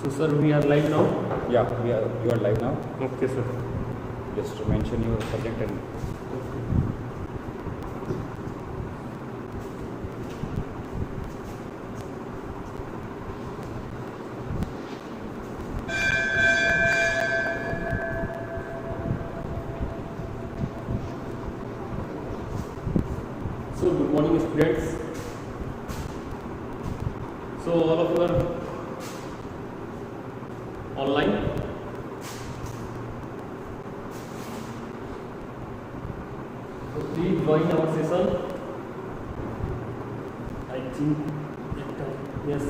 So sir, we are live now. Yeah, you are live now. Okay sir. Just to mention your subject and So good morning students. So all of you are online. So please join our session. I think yes.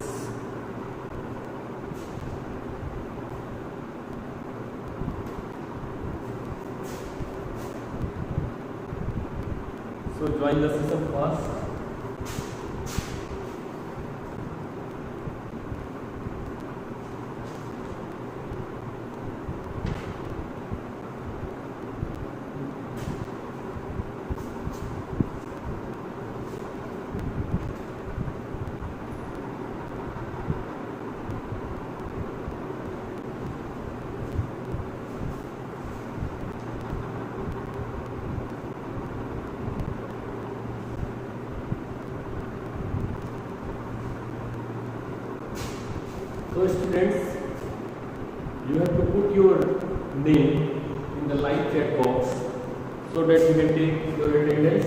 So join the session fast. So students, you have to put your name in the live chat box so that you can take your attendance.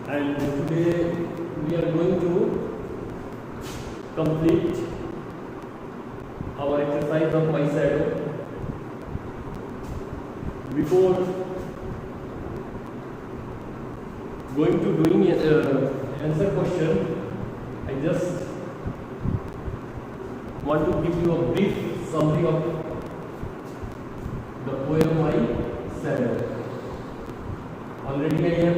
And today we are going to complete our exercise of my shadow. Before going to doing answer question, I just want to give you a brief summary of the poem My Shadow. Already I have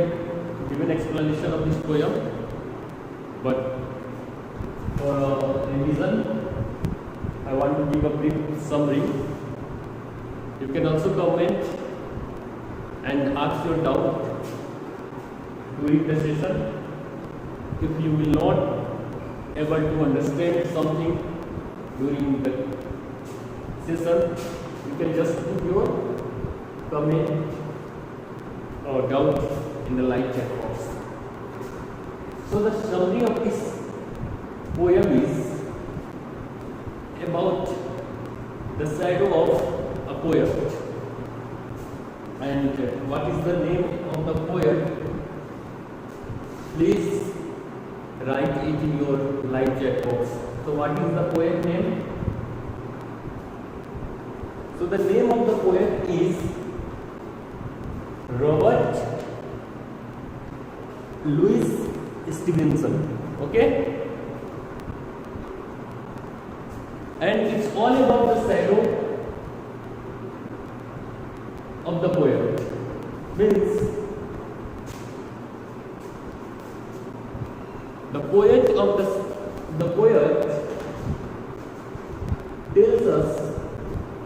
given explanation of this poem, but for revision, I want to give a brief summary. You can also comment and ask your doubt during the session. If you will not able to understand something during the session, you can just put your comment or doubt in the live chat box. So the summary of this poem is about the shadow of a poet. And what is the name of the poet? Please write it in your live chat box. So what is the poet name? So the name of the poet is Robert Louis Stevenson. Okay? And it's all about the shadow of the poet. Means the poet tells us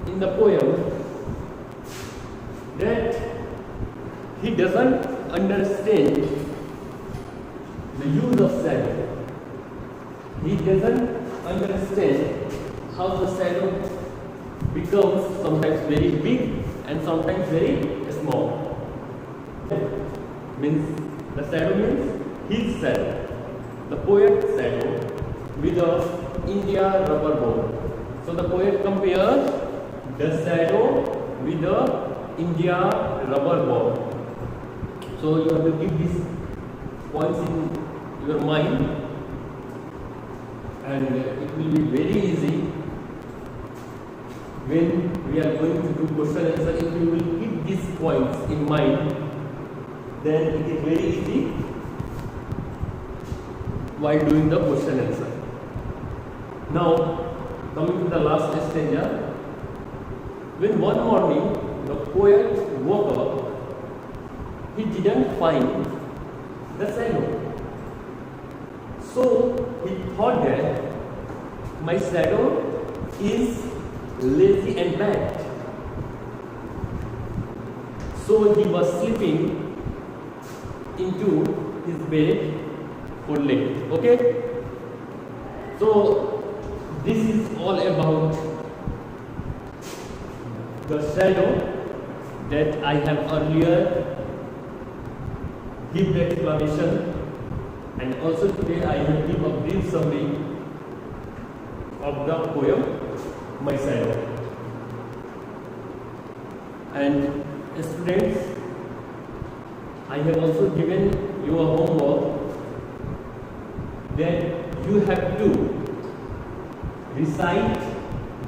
in the poem that he doesn't understand the use of shadow. He doesn't understand how the shadow becomes sometimes very big and sometimes very small. Means the shadow means his shadow. The poet's shadow with the India rubber ball. So the poet compares the shadow with the India rubber ball. So you have to keep these points in your mind, and it will be very easy when we are going to do question answer. If you will keep these points in mind, then it is very easy while doing the question answer. Now, coming to the last stanza, when one morning the poet woke up, he didn't find the shadow. So he thought that my shadow is lazy and bad. So he was sleeping into his bed for late. Okay? So this is all about the shadow that I have earlier give the explanation, and also today I will give a brief summary of the poem My Shadow. And students, I have also given you a homework that you have to recite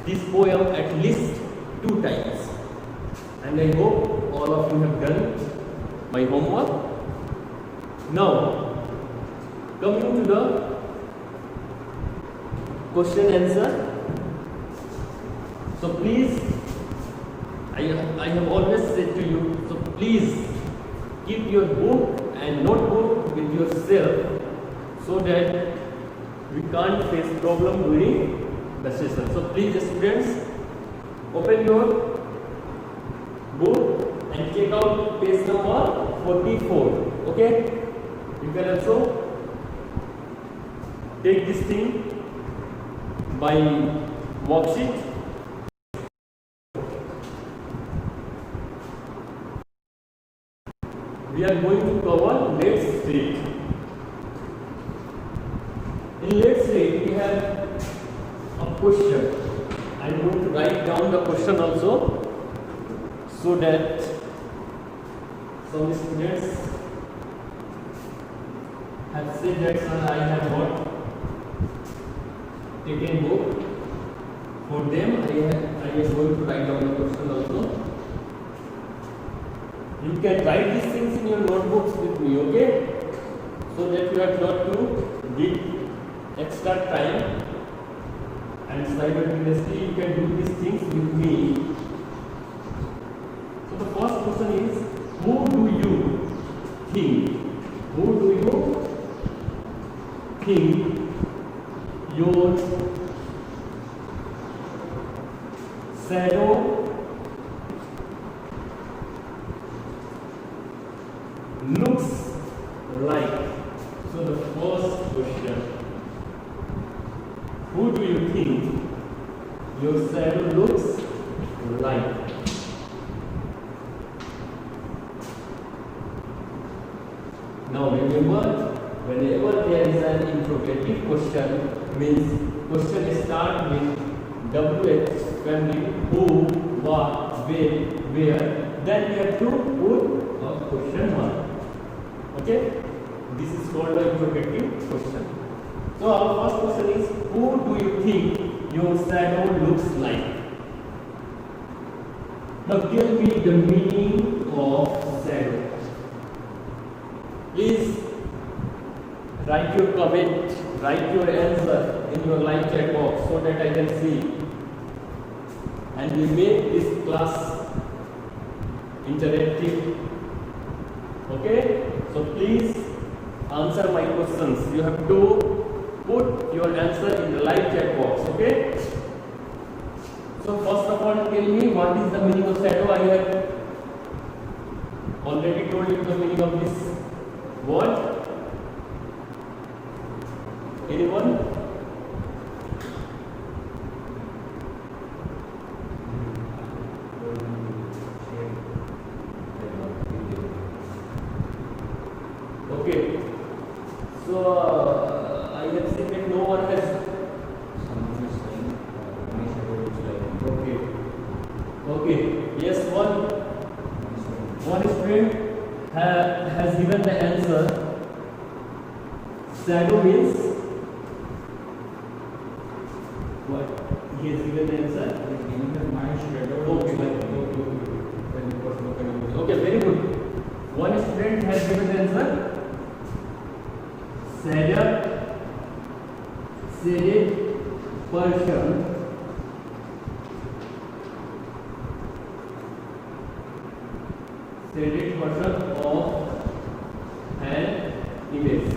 this poem at least 2 times, and I hope all of you have done my homework. Now coming to the question answer. So please, I have always said to you, so please keep your book and notebook with yourself so that we can't face problem during the session. So please students, open your book and check out page number 44. Okay, you can also take this thing by worksheet. We are going to cover let's read. In let's read we have a question. I am going to write down the question also so that some students have said that sir, I have not taken book. For them I am going to write down the question also. You can write these things in your notebooks with me, okay? So that you have not to give extra time, and simultaneously you can do these things with me. So the first question is, who do you think? Who do you think your shadow looks like? So the first question, who do you think your shadow looks like? Now remember, whenever there is an interrogative question, means question start with WH family, who, what, when, where, then we have to put a question mark. Okay, this is called an interrogative question. So our first question is, who do you think your shadow looks like? Now tell me the meaning of shadow. Please write your comment, write your answer in your live chat box so that I can see, and we make this class interactive. Okay, so please answer my questions. You have to put your answer in the live chat box. Okay, so first of all, tell me what is the meaning of shadow. I have already told you the meaning of this word. Anyone? Okay, so I have seen that no one has. Okay, okay, yes, one student has given the answer. Shadow means what? He has given the answer. Okay, very good. One student has given the answer. Shaded person of an image.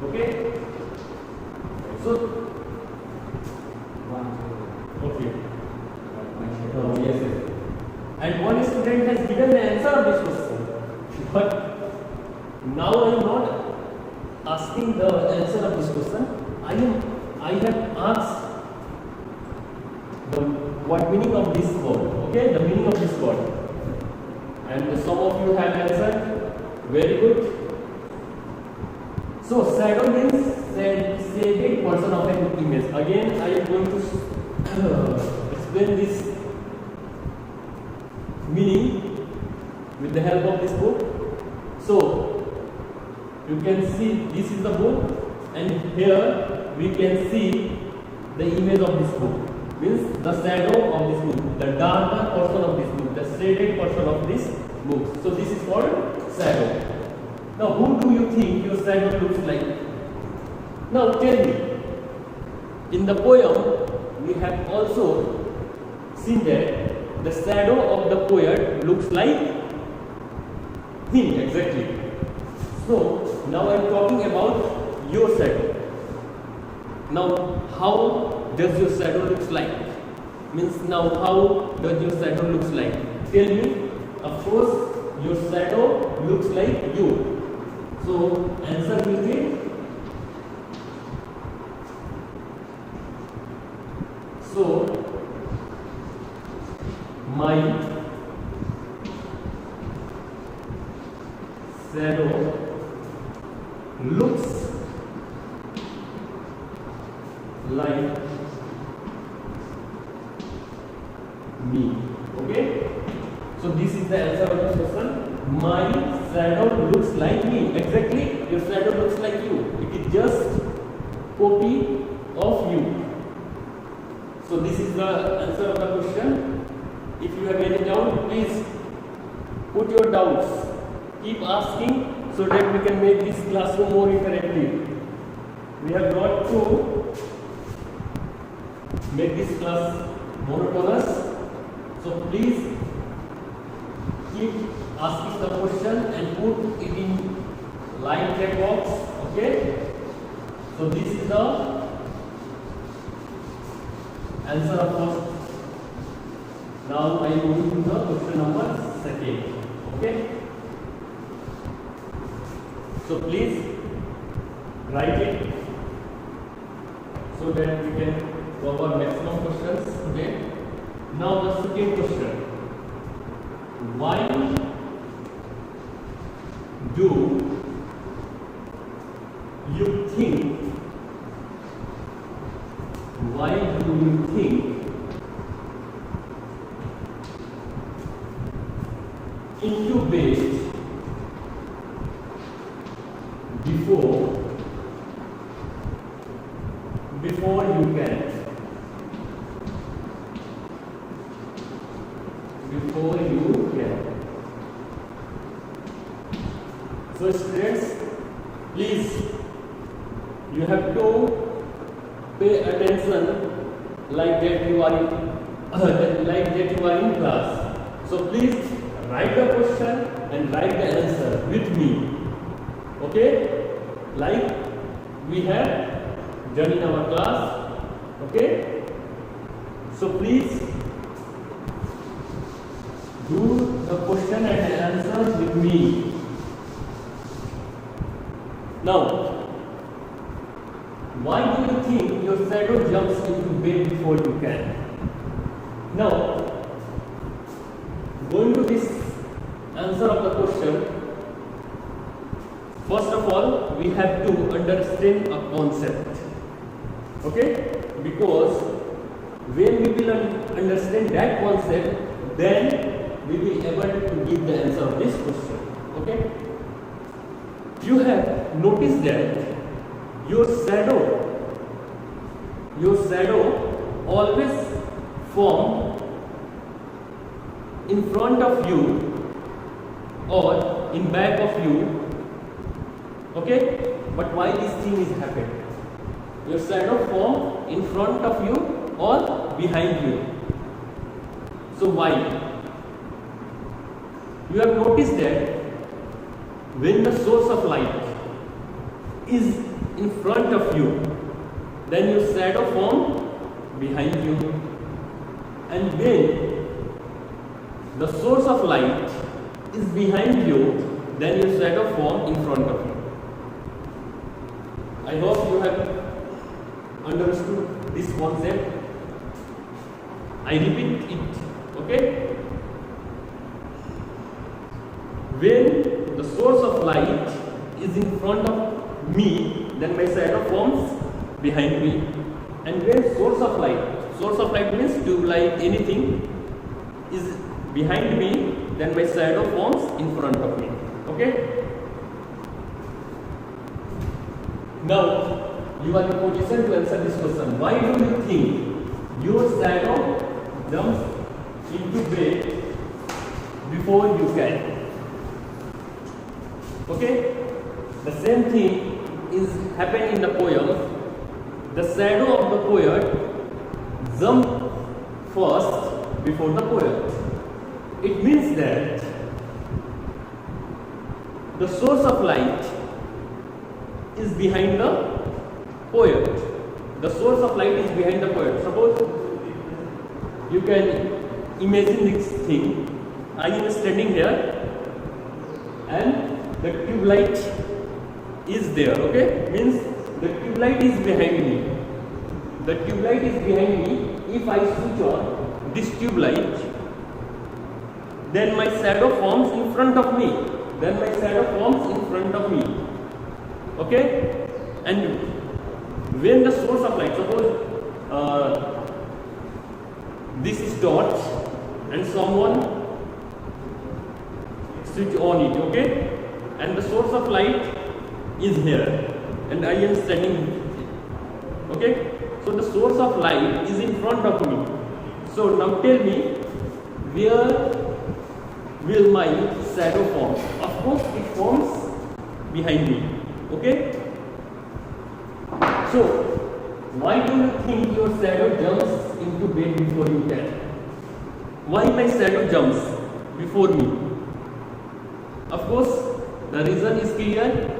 Okay, so okay, yes, yes. And one student has given the answer of this question, but now I am not asking the answer of this question. I have asked the what meaning of this word, okay, the meaning of this word, and some of you have answered. Very good. So shadow means shaded portion of an image. Again, I am going to explain this meaning with the help of this book. So you can see this is the book, and here we can see the image of this book. Means the shadow of this book, the darker portion of this book, the shaded portion of this book. So this is called shadow. Now, who do you think your shadow looks like? Now tell me. In the poem, we have also seen that the shadow of the poet looks like him exactly. So now I am talking about your shadow. Now, how does your shadow looks like? Means now how does your shadow looks like? Tell me. Of course, your shadow looks like you. So answer will be, so my shadow looks like me. Okay, so this is the answer of the question. My shadow looks like me. Exactly, your shadow looks like you. It is just copy of you. So this is the answer of the question. If you have any doubt, please put your doubts. Keep asking so that we can make this classroom more interactive. We have got to make this class monotonous. So please keep asking the question and put it in line check box. Okay. So this is the answer of first. Now I am moving to the question number second. Okay. So please write it so that we can cover maximum questions today. Now the second question. Why do you think incubate before you can? So students, please, you have to pay attention like that you are in class. So please write the question and write the answer with me. Okay? Like we have done in our class. Okay? So please do the question and answer with me. Now, why do you think your shadow jumps into bed before you can? Now, going to this answer of the question, first of all, we have to understand a concept. Okay? Because when we will understand that concept, then we will be able to give the answer of this question. Okay? You have noticed that your shadow always form in front of you or in back of you. Okay? But why this thing is happening? Your shadow form in front of you or behind you. So why? You have noticed that when the source of light is in front of you, then your shadow form behind you. And when the source of light is behind you, then your shadow form in front of you. I hope you have understood this concept. I repeat it, okay? When the source of light is in front of me, then my shadow forms behind me. And when source of light means tube light, anything is behind me, then my shadow forms in front of me, okay? Now, you are in position to answer this question. Why do you think your shadow jumps into bed before you can? Okay? The same thing is happening in the poem. The shadow of the poet jump first before the poet. It means that the source of light is behind the poet. The source of light is behind the poet. Suppose you can imagine this thing. I am standing here and the tube light is there, okay? Means the tube light is behind me. The tube light is behind me. If I switch on this tube light, then my shadow forms in front of me. Okay? And when the source of light, suppose this is torch and someone switch on it, okay? And the source of light is here and I am standing, okay? So the source of light is in front of me. So now tell me, where will my shadow form? Of course it forms behind me, okay? So why do you think your shadow jumps into bed before you can? Why my shadow jumps before me? Of course the reason is clear.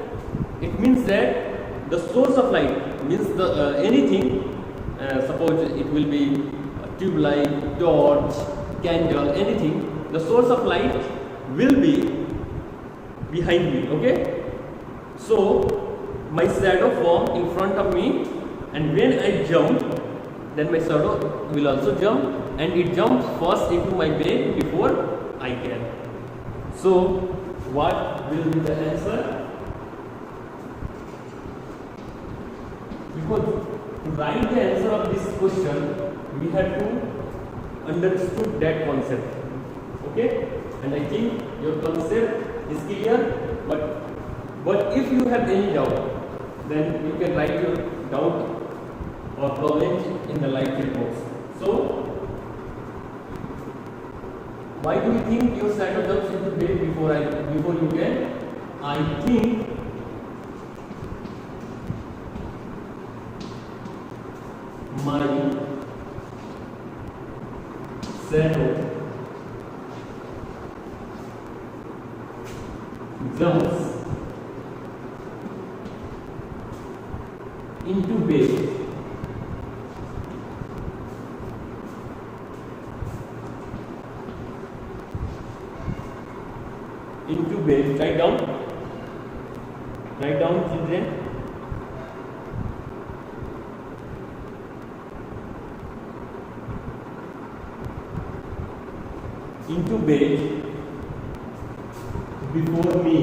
It means that the source of light means the anything, suppose it will be a tube light, torch, candle, anything, the source of light will be behind me, okay? So my shadow form in front of me, and when I jump, then my shadow will also jump, and it jumps first into my bed before I can. So what will be the answer? Because to write the answer of this question, we have to understood that concept. Okay? And I think your concept is clear, but if you have any doubt, then you can write your doubt or problem in the live chat box. So, why do you think your shadow jumps into bed before you can? I think my shadow jumps into bed write down children, into bed before me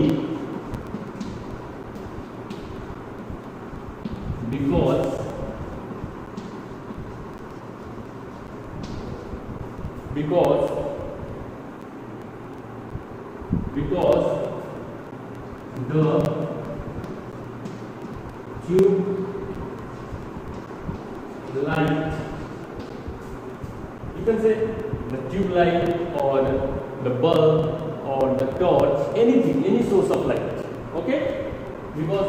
because the tube light, you can say the tube light or the bulb or the torch, anything, any source of light, okay? Because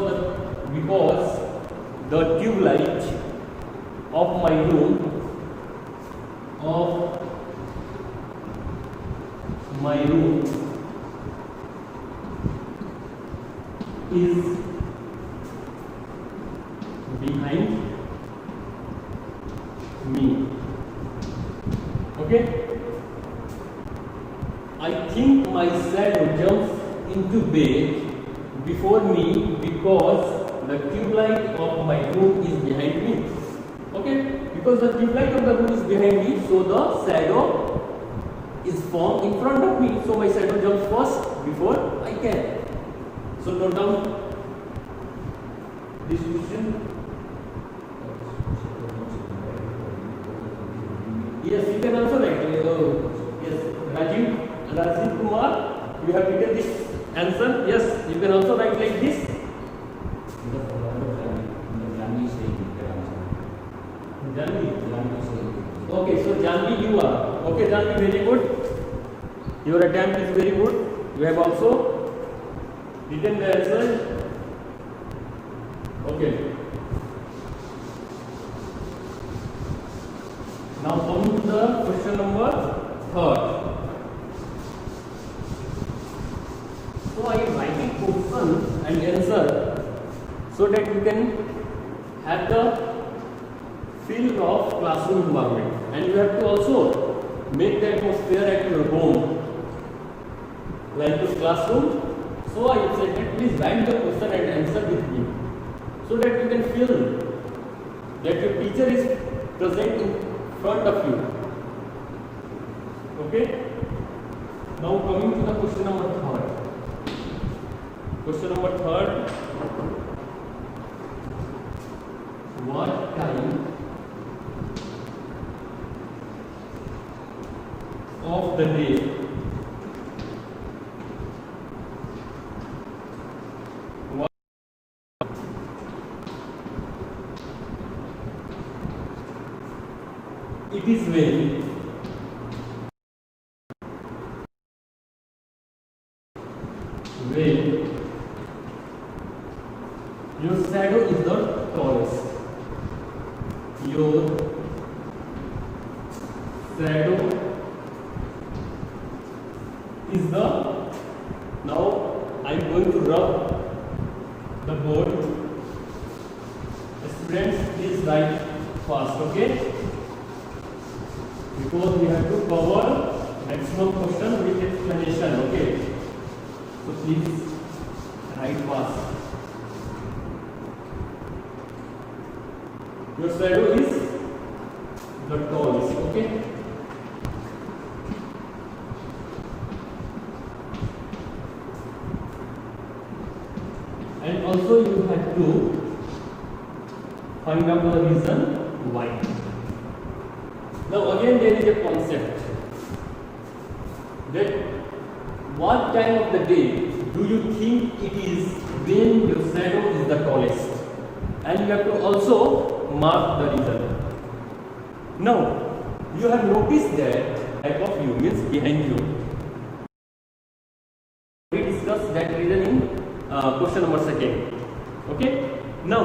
the tube light of my room is behind me, okay? I think my shadow jumps into bed before me because the tube light of my room is behind me. Because the tube light of the room is behind me, so the shadow is formed in front of me. So my shadow jumps first before I can. So note down this question. Yes, you can also write. Yes, Rajiv Kumar, you have written this answer. Yes, you can also write like this. Okay, so Janvi, you are. Okay, Janvi, very good. Your attempt is very good. You have also written the answer. Okay. Now coming to the question number 3rd. So I am writing question and answer so that you can have the feel of classroom environment, and you have to also make the atmosphere at your home like this classroom. So I said that please write the question and answer with me so that you can feel that your teacher is present in front of you. Okay. Now coming to the question number 3rd. Question number 3rd. What time of the day it is when your shadow is the tallest. Your shadow is the, now I am going to rub the board. Students, please write fast, okay? Because we have to cover maximum question with explanation, okay? So please write fast. Your shadow is the tallest, okay? And also you have to find out the reason why. Now again there is a concept that what time of the day do you think it is when your shadow is the tallest, and you have to also mark the reason. Now you have noticed that type of you means behind you. We discussed that reason in question number 2nd. Okay. Now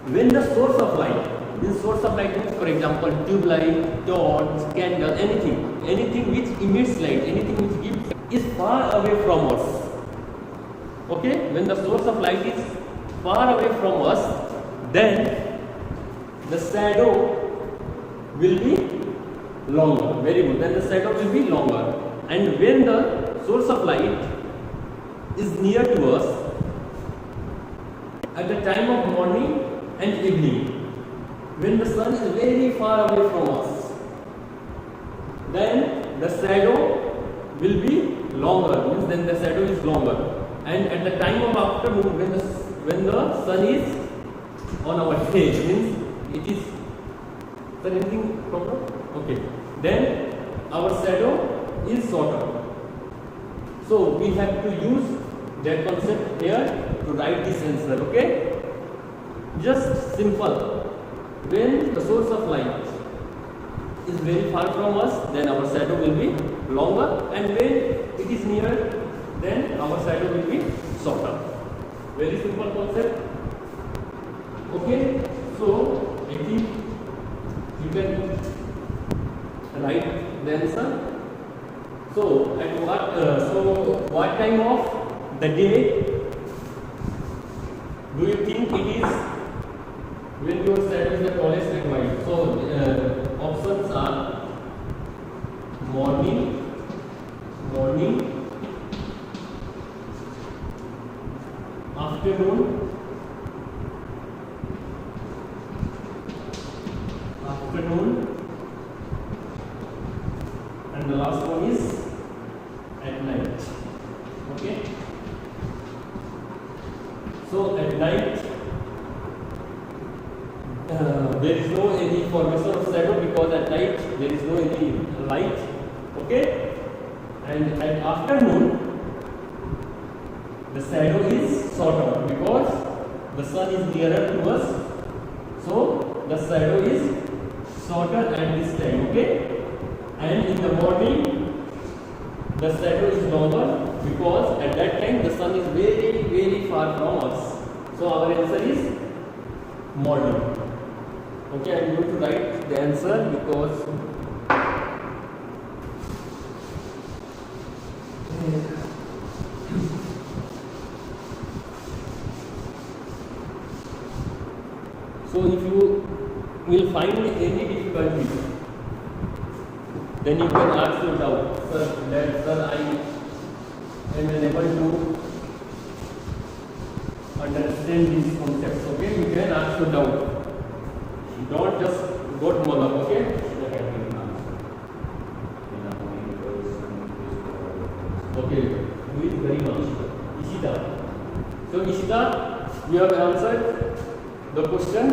when the source of light, this source of light means, for example, tube light, torch, candle, anything which emits light, anything which gives, is far away from us. Okay, when the source of light is far away from us, then the shadow will be longer. Very good. Then the shadow will be longer. And when the source of light is near to us at the time of morning and evening, when the sun is very far away from us, then the shadow will be longer, means then the shadow is longer. And at the time of afternoon, when the sun is on our face, means it is, is there anything problem? Okay, then our shadow is shorter. So we have to use that concept here to write this answer. Okay, just simple. When the source of light is very far from us, then our shadow will be longer, and when it is near, then our shadow will be shorter. Very simple concept. Okay, so I think you can write the answer. So at what time of the day do you think it is when your shadow is the tallest and wide? So options are morning, afternoon, afternoon, and the last one is at night. Okay. So at night there is no any formation of shadow because at night there is no any light. Okay. And at afternoon the shadow is shorter because the sun is nearer to us, so the shadow is shorter at this time. Okay. And in the morning the shadow is longer because at that time the sun is very far from us, so our answer is morning. Okay, I am going to write the answer because so if you will find any difficulty, then you can ask your doubt. Sir, I am unable to understand these concepts. Okay, you can ask your doubt. Don't just go to Mola. Okay. Okay, who is very much? Ishita. So Ishita, you have answered the question.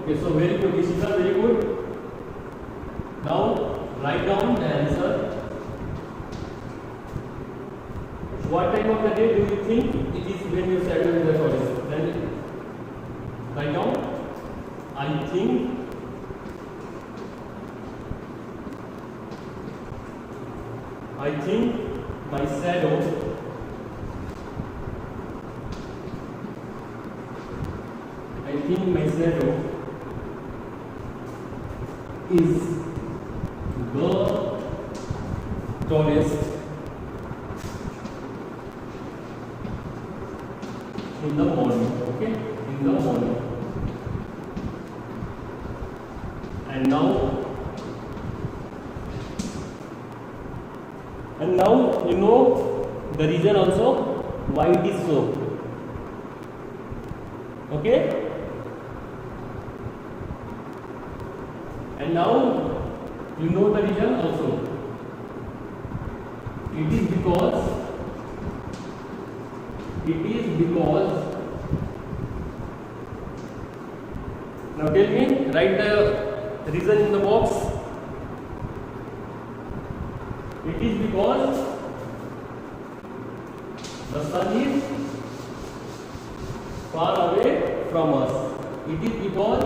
Okay, so very good, Ishita, very good. Now write down the answer. What time of the day do you think it is when you shadow in the forest? Then write down. I think my shadow is the tallest in the morning. Okay, in the morning. And now you know the reason also why it is so. Okay. And now you know the reason also. It is because now tell me, write the reason in the box. It is because the sun is far away from us. It is because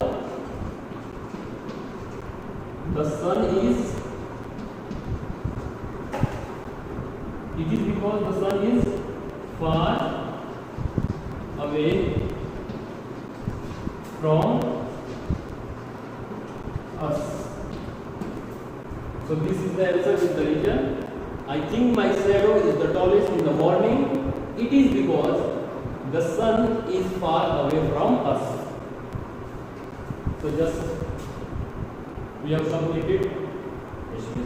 the sun is far away from us. So this is the answer with the reason. I think my shadow is the tallest in the morning. It is because the sun is far away from us. So just we have completed. Excuse me.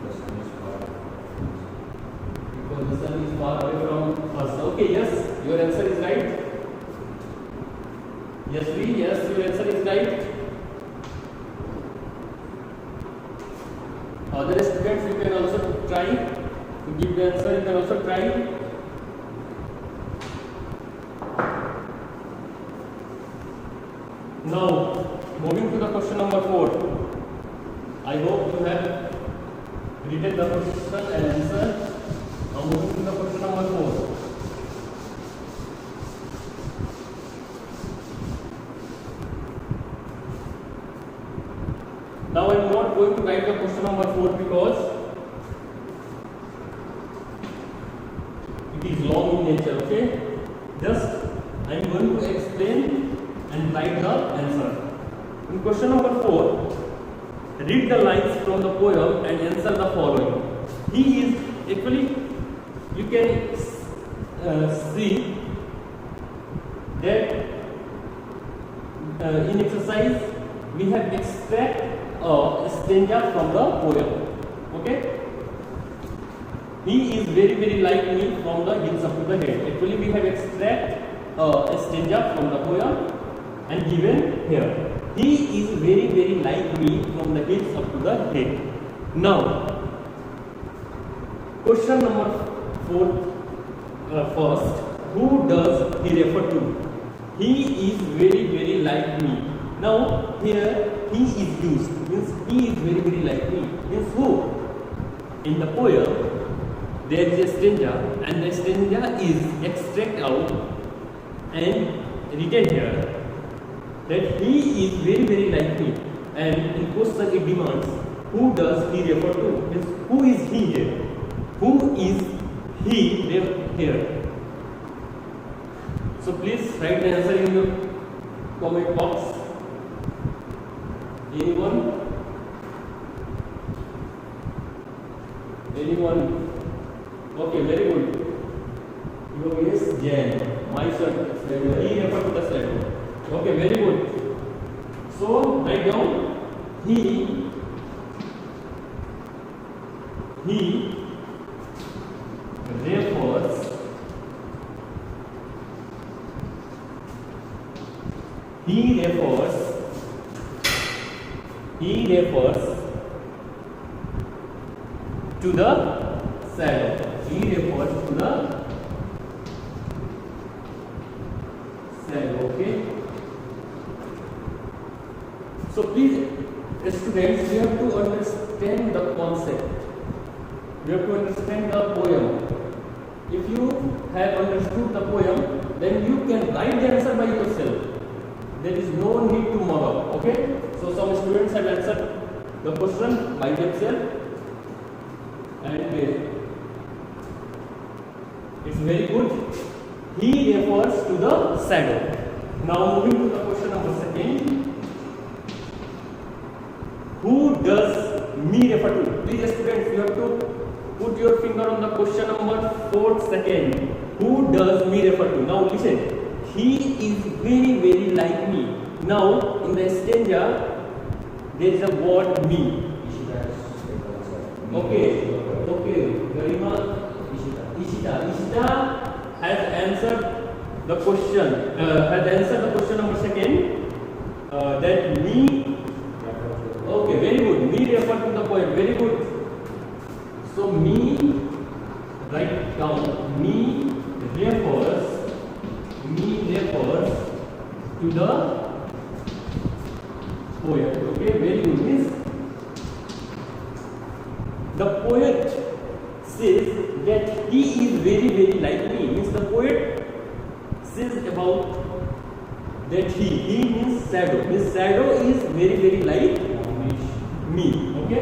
The sun is far. Because the sun is far away from us. Okay, yes, your answer is right. Yes, your answer is right. Other students, you can also try to give the answer. You can also try. Now, moving to the question number 4. I hope you have written the question and answer. Now, moving to the question number 4. Now, I am not going to write the question number 4 because it is long in nature. Okay, just I am going to explain and write the answer. In question number 4, read the lines from the poem and answer the following. He is actually, you can see that in exercise we have extract a stanza from the poem. Okay, he is very like me from the hills up to the head. Actually, we have extract a stanza from the poem and given here. he is very very like me from the hips up to the head. Now, question number 4, first, who does he refer to? He is very very like me. Now here he is used, means he is very very like me, means who? In the poem there is a stanza and the stanza is extract out and written here that he is very very like me, and in question it demands who does he refer to, means who is he here, who is he here. So please write the answer in your comment box. Anyone? Anyone? Okay, very good. Yogesh Jain. My son. He referred to the shadow. Okay, very good. So write down he refers to the shadow. He refers to the shadow. Okay. So please, students, you have to understand the concept. You have to understand the poem. If you have understood the poem, then you can write the answer by yourself. There is no need to mug up. Okay. So some students have answered the question by themselves, and it's very good. He refers to the shadow. Now moving to the question number 2. Who does me refer to? Please students, you have to put your finger on the question number 4 second. Who does me refer to? Now listen. He is very very like me. Now in the stanza there is a word me. Okay. Garima Ishita has answered the question. Has answered the question number 2. That me. Okay, very good. Me refer to the poem. Very good. So me, write down. Me refers to the poet. Okay, very good. Means the poet says that he is very very like me. Means the poet says about that he means shadow. Means shadow is very very like me. Okay.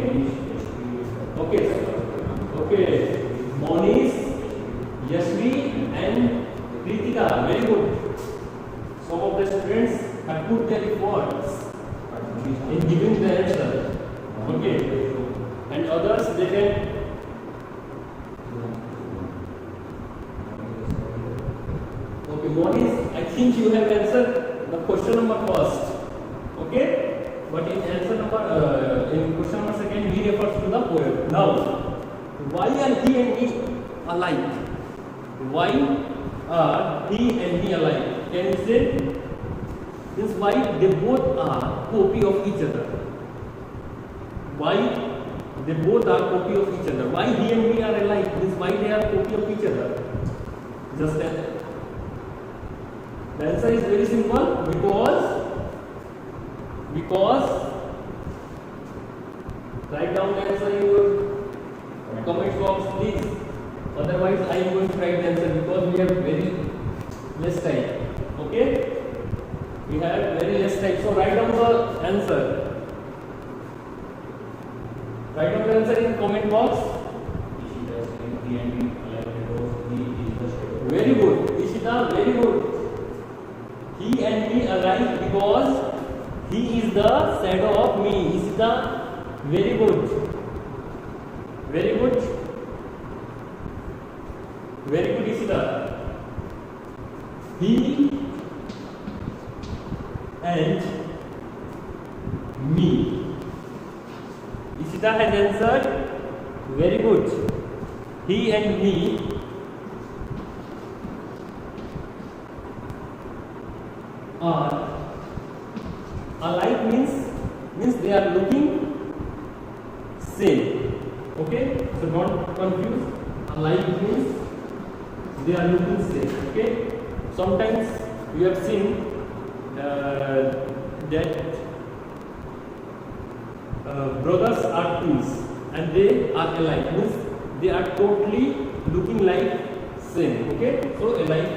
Monish, Yashvi and Kritika. Very good. Some of the students have put their efforts in giving the answer. Okay. And others they can. Okay, Monish, I think you have answered the question number 1. Okay. But in answer number in question number 2, he refers to the poem. Now, why are he and me alike? Why are he and me alike? Can you say? Means why they both are copy of each other? Why they both are copy of each other? Why he and me are alike? Means why they are copy of each other? Just that. The answer is very simple. Because write down the answer in your comment box, please. Otherwise, I am going to write the answer because we have very less time. Okay? We have very less time. So write down the answer. Write down the answer in comment box. Very good. Ishita, very good. He and me alike because he is the shadow of me. Ishita, very good. Very good. Very good, Ishita. He and me. Ishita has answered. Very good. He and me are alike means they are looking same. Okay, so don't confuse. Alike means they are looking same. Okay, sometimes you have seen that brothers are twins and they are alike, means they are totally looking like same. Okay, so alike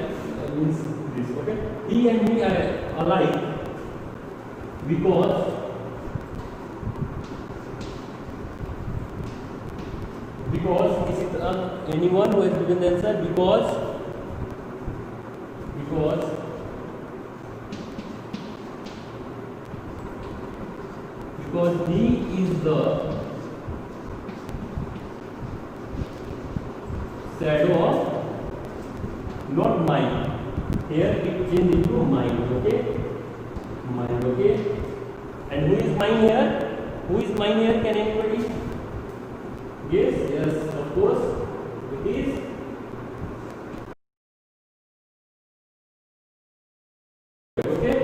means this. Okay, he and me are alike because is it anyone who has given the answer? Because he is the shadow of not mine. Here it changed into mine. Okay, mine. Okay, and who is mine here? Who is mine here? Can anybody guess? Yes, of course it is. Okay,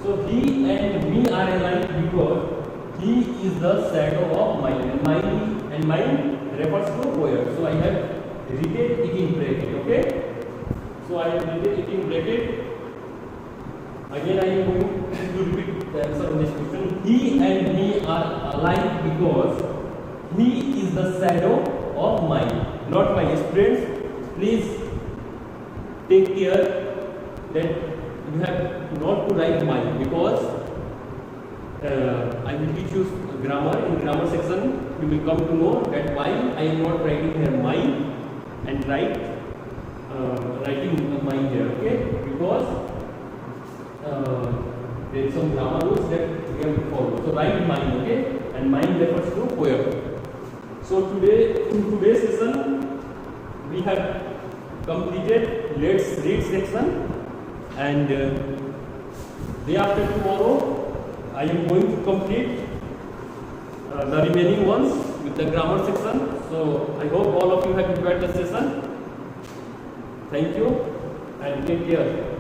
so he and me are alike because he is the shadow of mine, and mine refers to poem. So I have written it in bracket. Okay, so I have written it in bracket. Again, I am going to repeat the answer on this question. He and me are alike because he is the shadow of mine, not my students. Please take care that you have not to write mine, because I will teach you grammar. In grammar section, you will come to know that why I am not writing here mine and writing mine here. Okay, because there is some grammar rules that we have to follow. So write mine. Okay, and mine refers to poem. So today, in today's session, we have completed let's read section, and day after tomorrow I am going to complete the remaining ones with the grammar section. So I hope all of you have enjoyed the session. Thank you and take care.